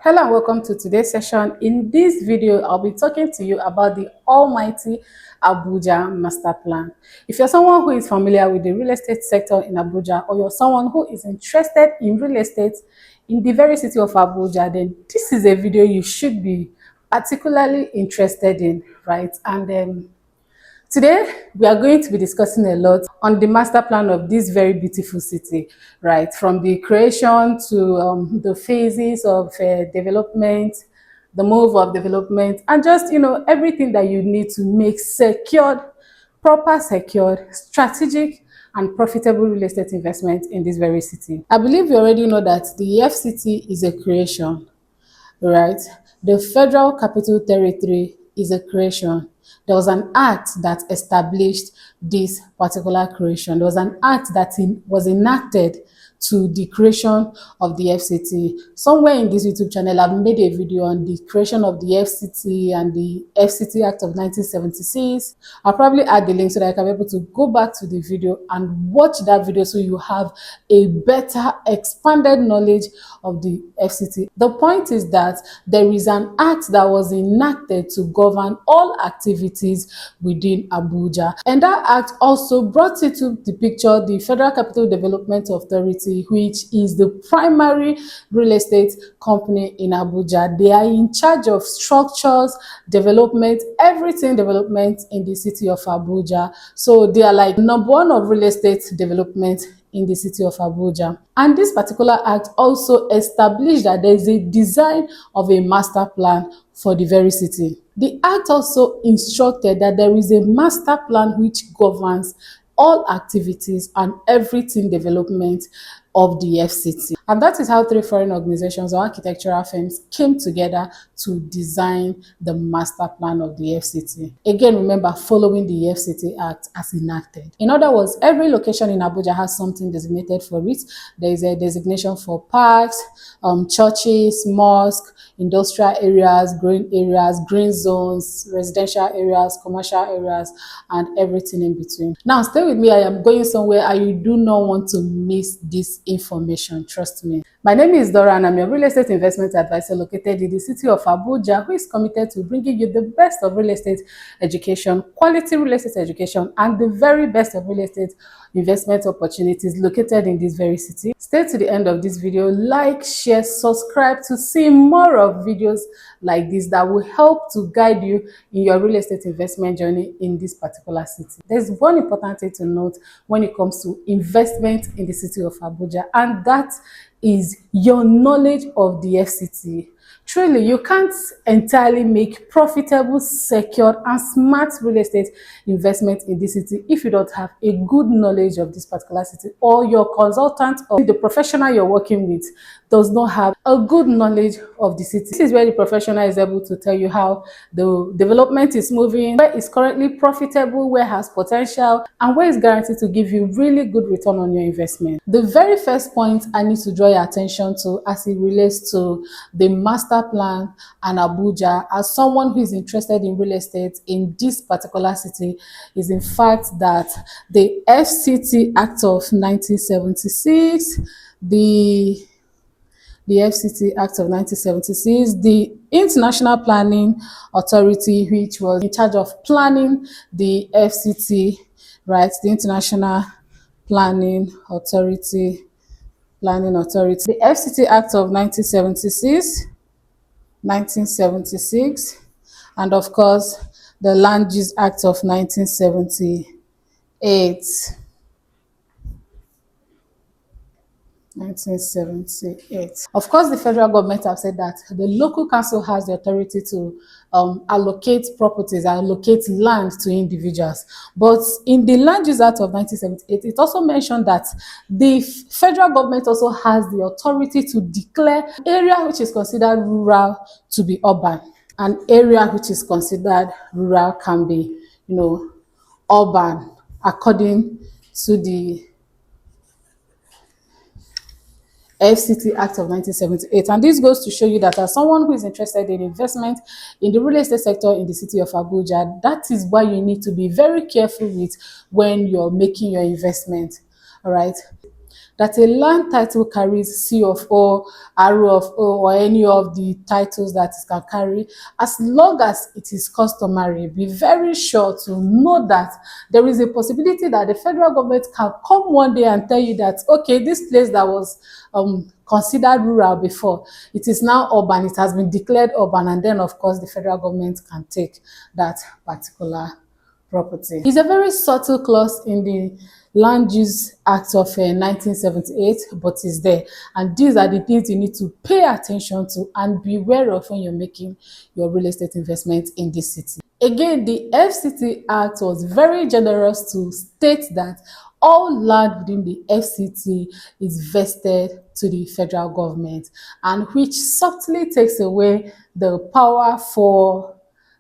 Hello and welcome to today's session. In this video, I'll be talking to you about the almighty Abuja Master Plan. If you're someone who is familiar with the real estate sector in Abuja, or you're someone who is interested in real estate in the very city of Abuja, then this is a video you should be particularly interested in, right? And today, we are going to be discussing a lot on the master plan of this very beautiful city, right? From the creation to the phases of development, the move of development, and just, everything that you need to make secured, proper secured, strategic, and profitable real estate investment in this very city. I believe you already know that the FCT is a creation, right? The Federal Capital Territory is a creation. There was an act that established this particular creation. There was an act that was enacted to the creation of the FCT. Somewhere in this YouTube channel, I've made a video on the creation of the FCT and the FCT Act of 1976. I'll probably add the link so that I can be able to go back to the video and watch that video so you have a better expanded knowledge of the FCT. The point is that there is an act that was enacted to govern all activities within Abuja, and that act also brought into the picture the Federal Capital Development Authority, which is the primary real estate company in Abuja. They are in charge of structures, development, everything development in the city of Abuja. So they are like number one of real estate development in the city of Abuja. And this particular act also established that there is a design of a master plan for the very city. The act also instructed that there is a master plan which governs all activities and everything development of the FCT. And that is how three foreign organizations or architectural firms came together to design the master plan of the FCT. Again, remember, following the FCT Act as enacted. In other words, every location in Abuja has something designated for it. There is a designation for parks, churches, mosques, industrial areas, green zones, residential areas, commercial areas, and everything in between. Now, stay with me. I am going somewhere and you do not want to miss this information. Trust me. My name is Dora and I'm your real estate investment advisor located in the city of Abuja, who is committed to bringing you the best of real estate education, quality real estate education, and the very best of real estate investment opportunities located in this very city. Stay to the end of this video, like, share, subscribe to see more of videos like this that will help to guide you in your real estate investment journey in this particular city. There's one important thing to note when it comes to investment in the city of Abuja, and that is your knowledge of the FCT. Truly, you can't entirely make profitable, secured, and smart real estate investment in this city if you don't have a good knowledge of this particular city, or your consultant or the professional you're working with does not have a good knowledge of the city. This is where the professional is able to tell you how the development is moving, where it's currently profitable, where it has potential, and where it's guaranteed to give you really good return on your investment. The very first point I need to draw your attention to as it relates to the master plan and Abuja, as someone who is interested in real estate in this particular city, is in fact that the FCT Act of 1976, the FCT Act of 1976, the International Planning Authority, which was in charge of planning the FCT, right? The International Planning Authority, the FCT Act of 1976, and of course, the Land Use Act of 1978. 1978. Of course, the federal government have said that the local council has the authority to allocate properties, allocate land to individuals. But in the Land Use Act of 1978, it also mentioned that the federal government also has the authority to declare area which is considered rural to be urban. An area which is considered rural can be, urban, according to the FCT Act of 1978. And this goes to show you that as someone who is interested in investment in the real estate sector in the city of Abuja, that is why you need to be very careful with when you're making your investment. All right. that a land title carries C of O, R of O, or any of the titles that it can carry, as long as it is customary, be very sure to know that there is a possibility that the federal government can come one day and tell you that, okay, this place that was considered rural before, it is now urban, it has been declared urban, and then of course the federal government can take that particular property. It's a very subtle clause in the Land Use Act of 1978, but it's there. And these are the things you need to pay attention to and be aware of when you're making your real estate investment in this city. Again, the FCT Act was very generous to state that all land within the FCT is vested to the federal government, and which subtly takes away the power for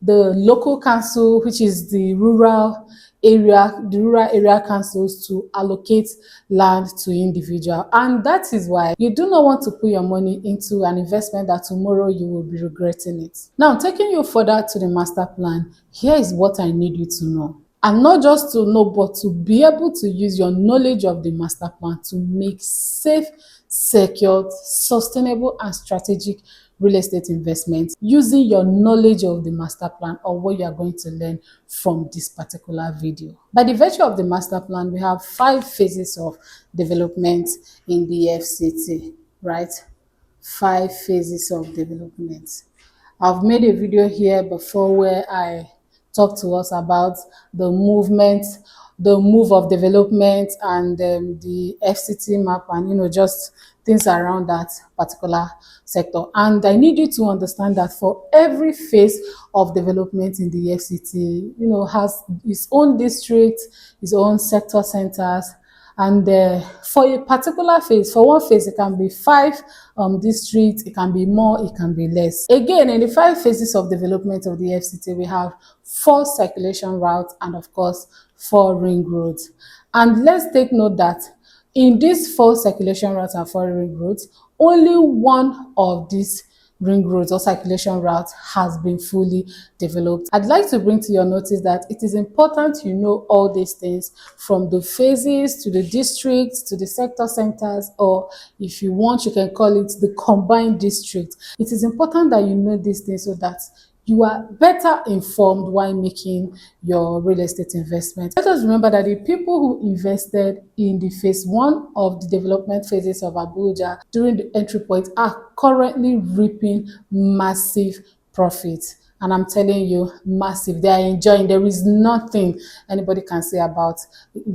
the local council, which is the rural area councils, to allocate land to individual. And that is why you do not want to put your money into an investment that tomorrow you will be regretting it. Now, taking you further to the master plan, here is what I need you to know. And not just to know, but to be able to use your knowledge of the master plan to make safe, secured, sustainable, and strategic real estate investments using your knowledge of the master plan or what you are going to learn from this particular video. By the virtue of the master plan, we have 5 phases of development in the FCT, right? 5 phases of development. I've made a video here before where I talk to us about the movement, the move of development, and the FCT map, and just things around that particular sector. And I need you to understand that for every phase of development in the FCT, has its own district, its own sector centers. And for a particular phase, for one phase, it can be 5 districts, it can be more, it can be less. Again, in the 5 phases of development of the FCT, we have 4 circulation routes and, of course, 4 ring roads. And let's take note that in these 4 circulation routes and 4 ring roads, only one of these ring roads or circulation routes has been fully developed. I'd like to bring to your notice that it is important you know all these things, from the phases to the districts to the sector centers, or if you want, you can call it the combined district. It is important that you know these things so that you are better informed while making your real estate investment. Let us remember that the people who invested in the phase 1 of the development phases of Abuja during the entry point are currently reaping massive profits. And I'm telling you, massive. They are enjoying. There is nothing anybody can say about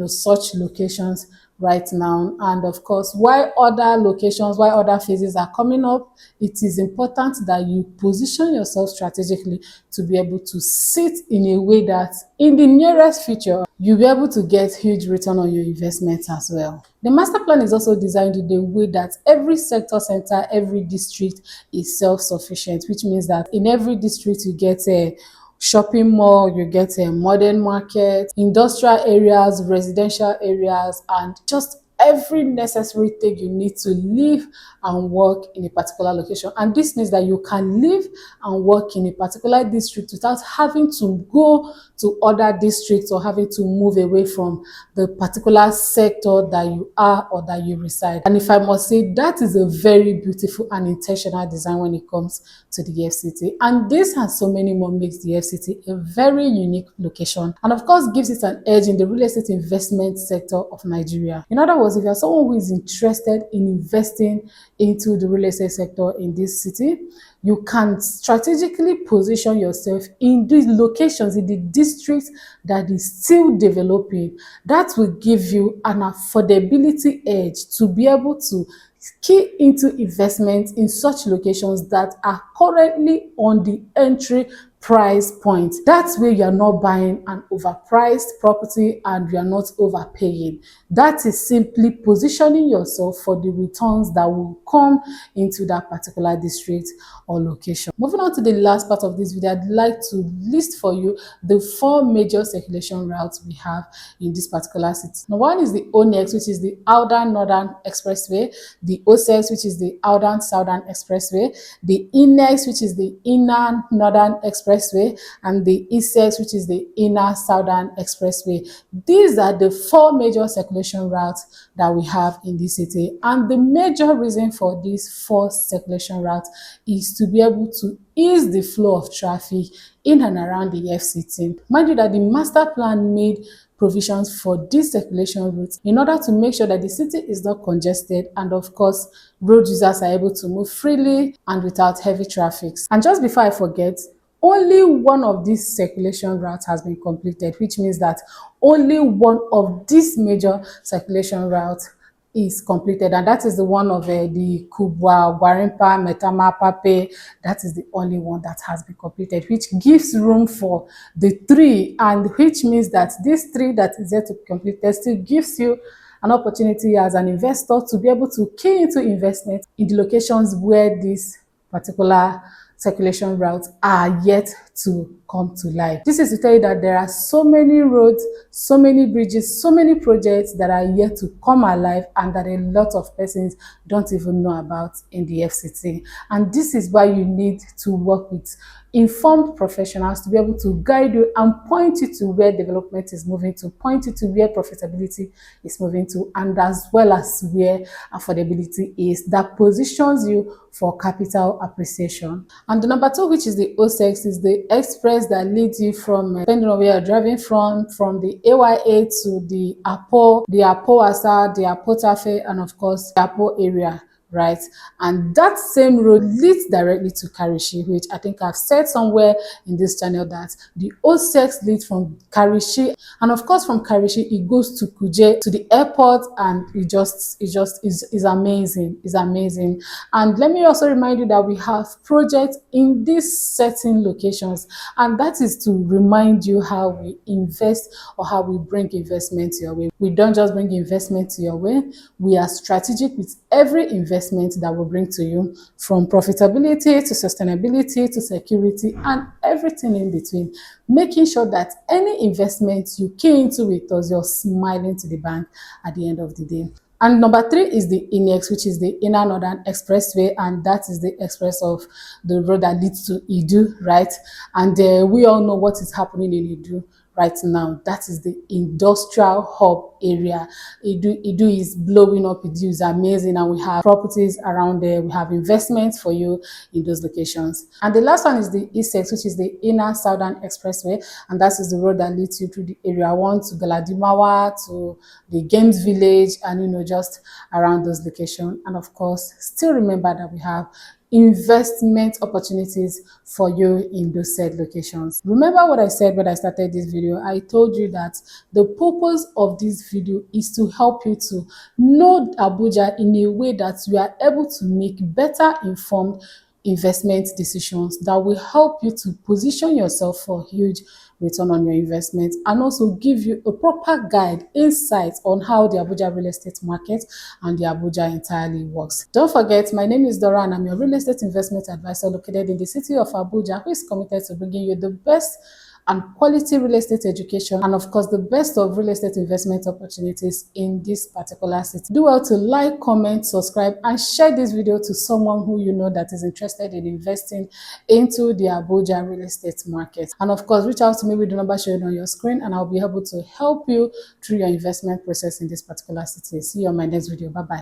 such locations right now. And of course, while other phases are coming up, it is important that you position yourself strategically to be able to sit in a way that in the nearest future, you'll be able to get huge return on your investments as well. The master plan is also designed in a way that every sector center, every district is self-sufficient, which means that in every district you get a shopping mall, you get a modern market, industrial areas, residential areas, and just every necessary thing you need to live and work in a particular location. And this means that you can live and work in a particular district without having to go to other districts or having to move away from the particular sector that you are or that you reside. And if I must say, that is a very beautiful and intentional design when it comes to the FCT. And this and so many more makes the FCT a very unique location, and of course gives it an edge in the real estate investment sector of Nigeria. In other words, if you're someone who is interested in investing into the real estate sector in this city, you can strategically position yourself in these locations, in the districts that is still developing. That will give you an affordability edge to be able to key into investments in such locations that are currently on the entry price point. That's where you are not buying an overpriced property and you are not overpaying. That is simply positioning yourself for the returns that will come into that particular district or location. Moving on to the last part of this video, I'd like to list for you the 4 major circulation routes we have in this particular city. Now, one is the ONEX, which is the Outer Northern Expressway, the OSEX, which is the Outer Southern Expressway, the INEX, which is the Inner Northern Expressway, Expressway, and the E6, which is the Inner Southern Expressway. These are the 4 major circulation routes that we have in this city, and the major reason for these 4 circulation routes is to be able to ease the flow of traffic in and around the FCT. Mind you that the master plan made provisions for these circulation routes in order to make sure that the city is not congested, and of course road users are able to move freely and without heavy traffic. And just before I forget, only one of these circulation routes has been completed, which means that only one of these major circulation routes is completed, and that is the one of the Kubwa, Gwarimpa, Maitama, Pape. That is the only one that has been completed, which gives room for the 3, and which means that these 3 that is yet to be completed still gives you an opportunity as an investor to be able to key into investment in the locations where this particular circulation routes are yet to come to life. This is to tell you that there are so many roads, so many bridges, so many projects that are yet to come alive and that a lot of persons don't even know about in the FCT. And this is why you need to work with informed professionals to be able to guide you and point you to where development is moving to, point you to where profitability is moving to, and as well as where affordability is, that positions you for capital appreciation. And the number 2, which is the O6, is the express that leads you from, depending on where you're driving from the AYA to the Apo Asa, the Apo Tafe, and of course the Apo area. Right, and that same road leads directly to Karshi, which I think I've said somewhere in this channel that the O6 leads from Karshi, and of course from Karshi it goes to Kuje, to the airport, and it just is amazing. It's amazing. And let me also remind you that we have projects in these certain locations, and that is to remind you how we invest or how we bring investment your way. We don't just bring investment your way, we are strategic with every investment that will bring to you, from profitability to sustainability to security and everything in between, making sure that any investment you key into with us, you're smiling to the bank at the end of the day. And number 3 is the INEX, which is the Inner Northern Expressway, and that is the express of the road that leads to Idu, right? And we all know what is happening in Idu right now. That is the industrial hub area. Idu is blowing up. Idu is amazing, and we have properties around there. We have investments for you in those locations. And the last one is the E6, which is the Inner Southern Expressway, and that is the road that leads you through the area 1 to Galadimawa, to the Games Village, and just around those locations. And of course, still remember that we have investment opportunities for you in those said locations. Remember what I said when I started this video. I told you that the purpose of this video is to help you to know Abuja in a way that you are able to make better informed investment decisions that will help you to position yourself for huge return on your investment, and also give you a proper guide, insights on how the Abuja real estate market and the Abuja entirely works. Don't forget, my name is Dora and I'm your real estate investment advisor located in the city of Abuja, who is committed to bringing you the best and quality real estate education, and of course the best of real estate investment opportunities in this particular city. Do well to like, comment, subscribe, and share this video to someone who you know that is interested in investing into the Abuja real estate market. And of course, reach out to me with the number showing on your screen, and I'll be able to help you through your investment process in this particular city. See you on my next video. Bye bye.